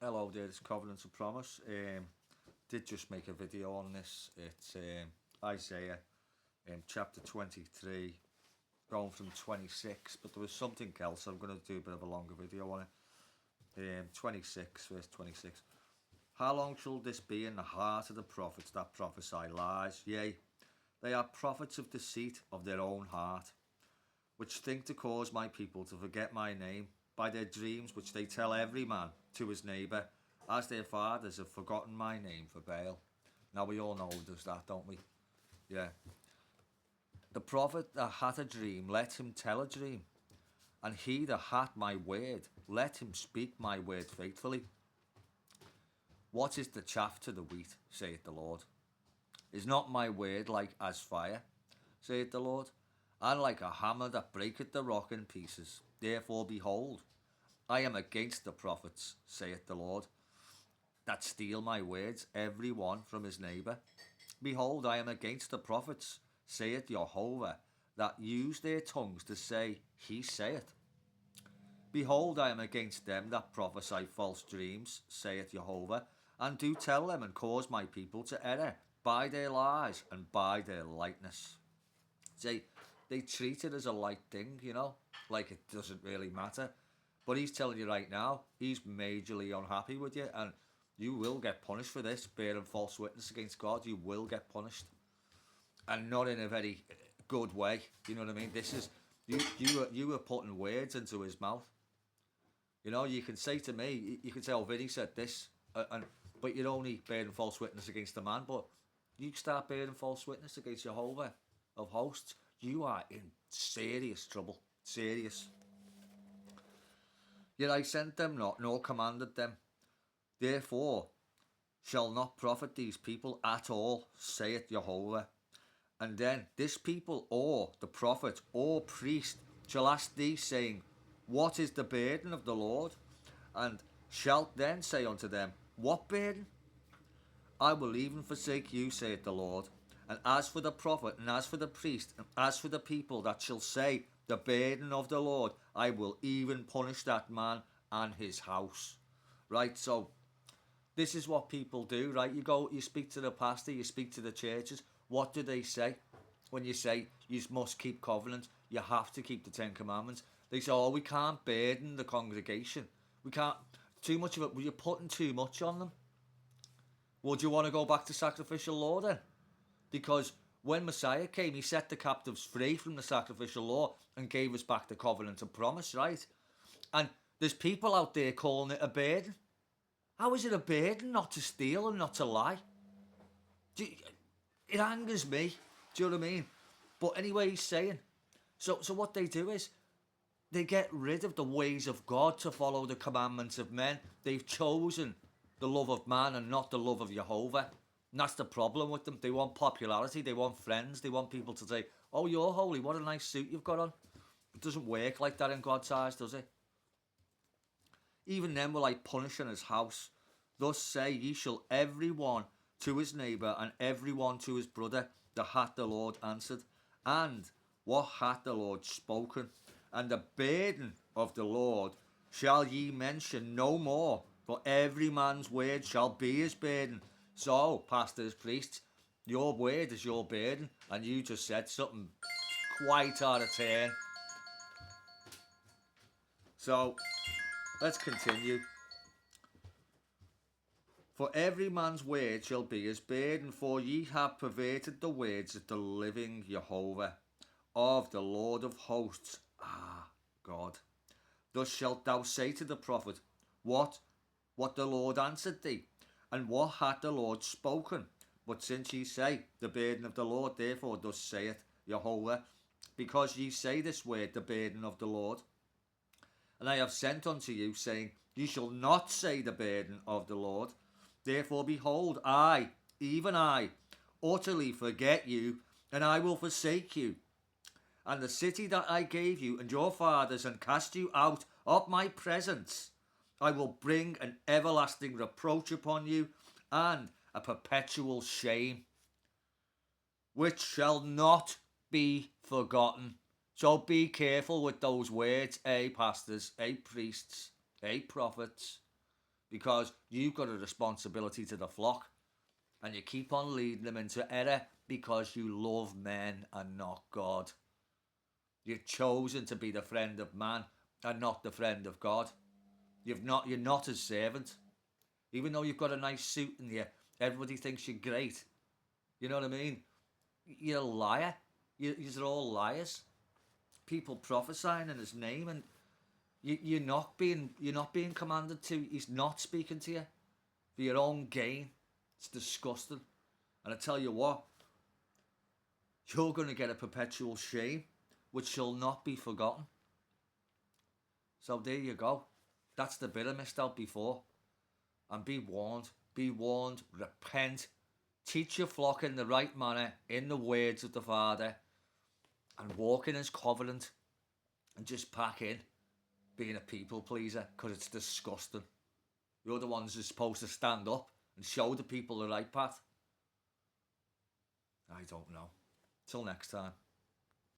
Hello there, it's Covenants of Promise. Did just make a video on this. It's Isaiah chapter 23, going from 26, but there was something else. I'm going to do a bit of a longer video on it. 26, verse 26. How long shall this be in the heart of the prophets that prophesy lies? Yea, they are prophets of deceit of their own heart, which think to cause my people to forget my name by their dreams which they tell every man to his neighbour, as their fathers have forgotten my name for Baal. Now we all know who does that, don't we? Yeah. The prophet that hath a dream, let him tell a dream. And he that hath my word, let him speak my word faithfully. What is the chaff to the wheat, saith the Lord? Is not my word like as fire, saith the Lord, and like a hammer that breaketh the rock in pieces? Therefore, behold, I am against the prophets, saith the Lord, that steal my words, every one from his neighbour. Behold, I am against the prophets, saith Jehovah, that use their tongues to say, He saith. Behold, I am against them that prophesy false dreams, saith Jehovah, and do tell them and cause my people to err by their lies and by their lightness. They treat it as a light thing, like it doesn't really matter. But he's telling you right now, he's majorly unhappy with you, and you will get punished for this, bearing false witness against God. You will get punished, and not in a very good way. You know what I mean? This is you were putting words into his mouth. You can say to me, you can say, "Oh, Vinny said this," but you're only bearing false witness against the man. But you start bearing false witness against Jehovah of hosts, you are in serious trouble. Serious. Yet I sent them not, nor commanded them. Therefore shall not profit these people at all, saith Jehovah. And then this people, or the prophet, or priest, shall ask thee, saying, What is the burden of the Lord? And shalt then say unto them, What burden? I will even forsake you, saith the Lord. And as for the prophet, and as for the priest, and as for the people that shall say, The burden of the Lord, I will even punish that man and his house. Right, so this is what people do, right? You speak to the pastor, you speak to the churches. What do they say? When you say you must keep covenant, you have to keep the Ten Commandments. They say, we can't burden the congregation. We can't, too much of it, you're putting too much on them. Would you want to go back to sacrificial law then? Because when Messiah came, he set the captives free from the sacrificial law and gave us back the covenant of promise, right? And there's people out there calling it a burden. How is it a burden not to steal and not to lie? It angers me. Do you know what I mean? But anyway, he's saying. So what they do is they get rid of the ways of God to follow the commandments of men. They've chosen the love of man and not the love of Jehovah. And that's the problem with them. They want popularity. They want friends. They want people to say, oh, you're holy. What a nice suit you've got on. It doesn't work like that in God's eyes, does it? Even then will I punish in his house. Thus say ye shall every one to his neighbour and every one to his brother, the hath the Lord answered. And what hath the Lord spoken? And the burden of the Lord shall ye mention no more, for every man's word shall be his burden. So, pastors, priests, your word is your burden, and you just said something quite out of turn. So, let's continue. For every man's word shall be his burden, for ye have perverted the words of the living Jehovah, of the Lord of hosts. God. Thus shalt thou say to the prophet, What the Lord answered thee, and what hath the Lord spoken? But since ye say, the burden of the Lord, therefore thus saith Jehovah, because ye say this word, the burden of the Lord. And I have sent unto you, saying, Ye shall not say the burden of the Lord. Therefore, behold, I, even I, utterly forget you, and I will forsake you. And the city that I gave you and your fathers, and cast you out of my presence, I will bring an everlasting reproach upon you, and a perpetual shame, which shall not be forgotten. So be careful with those words, pastors, priests, prophets. because you've got a responsibility to the flock, and you keep on leading them into error because you love men and not God. You've chosen to be the friend of man and not the friend of God. You're not his servant. Even though you've got a nice suit and everybody thinks you're great. You know what I mean? You're a liar. You're all liars. People prophesying in his name, and you're not being commanded to. He's not speaking to you for your own gain. It's disgusting. And I tell you what, you're going to get a perpetual shame which shall not be forgotten. So there you go. That's the bit I missed out before. And be warned, repent, teach your flock in the right manner, in the words of the Father, and walk in his covenant, and just pack in being a people pleaser, because it's disgusting. You're the ones who're supposed to stand up and show the people the right path. I don't know. Till next time.